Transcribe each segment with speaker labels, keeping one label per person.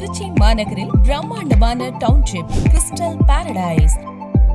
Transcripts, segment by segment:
Speaker 1: திருச்சி மாநகரில் பிரம்மாண்டமான township crystal paradise.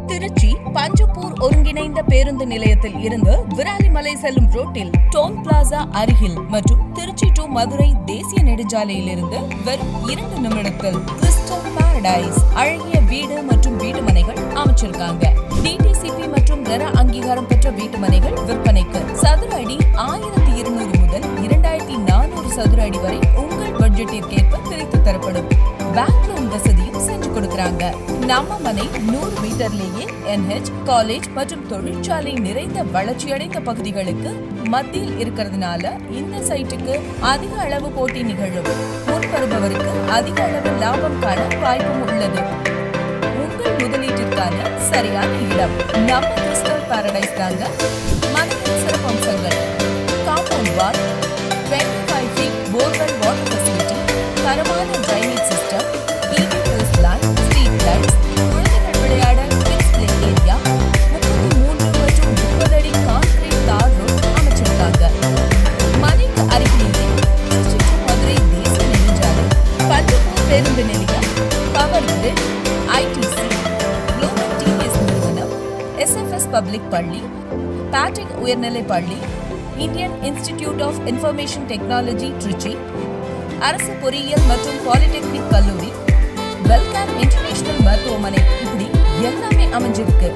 Speaker 1: Trichy Panjappur ஒருங்கிணைந்த பேருந்து நிலையத்தில் இருந்து விராலிமலை செல்லும் ரோட்டில் டோல் பிளாசா அருகில் மற்றும் திருச்சி டு மதுரை தேசிய நெடுஞ்சாலையில் இருந்து வெறும் 2 நிமிடத்தில் கிறிஸ்டல் பாரடைஸ் அழகிய வீடு மற்றும் வீட்டு மனைகள் அமைச்சிருக்காங்க. டிடிசிபி மற்றும் தர அங்கீகாரம் பெற்ற வீட்டு மனைகள் விற்பனைக்கு. சதுர அடி 1200 முதல் 2400 சதுர அடி வரை உங்கள் பட்ஜெட்டிற்கேற்ப பிரித்து தரப்படும். பேங்க் லோன் வசதியும் செஞ்சு கொடுக்கறாங்க. நம்ம மனை 100 மீட்டர்லேயே NH, காலேஜ் மற்றும் தொழிற்சாலை நிறைந்த வளர்ச்சியடைந்த பகுதிகளுக்கு மத்தியில் இருக்கிறதுனால இந்த சைட்டுக்கு அதிக அளவு போட்டி நிகழும். முன்வருபவருக்கு அதிக அளவு லாபம் காண வாய்ப்பும் உள்ளது. உங்கள் முதலீட்டிற்கான சரியான இடம் நம்ம கிறிஸ்டல் பாரடைஸ் தாங்க. மனையின் சிறப்பம்சங்கள்: compound wall, 25 feet borewell water facility, தரமான drainage system, EV post line, street lights, குழந்தைகள் விளையாட கிட்ஸ் பிளே ஏரியா, 33 மற்றும் 30 அடி கான்கிரீட் தார் ரோட் அமைச்சிருக்காங்க. மனைக்கு அருகிலேயே திருச்சி டு மதுரை தேசிய நெடுஞ்சாலை, பஞ்சப்பூர் பேருந்து நிலையம், power grid, ITC, global TVS நிறுவனம், SFS பப்ளிக் பள்ளி, பேட்ரிக் உயர்நிலை பள்ளி, Indian Institute of Information Technology Trichy, அரசு பொறியியல் மற்றும் பாலிடெக்னிக் கல்லூரி, வெல்கேர் இன்டர்நேஷனல் மருத்துவமனை, இப்படி எல்லாமே அமைஞ்சிருக்கு.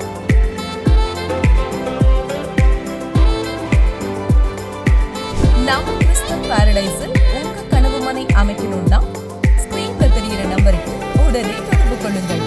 Speaker 1: நம்ம கிறிஸ்டல் பாரடைஸில் உங்க கனவு மனை அமைக்கணும்னா ஸ்கிரீன்ல தெரிகிற நம்பருக்கு உடனே தொடர்பு கொள்ளுங்கள்.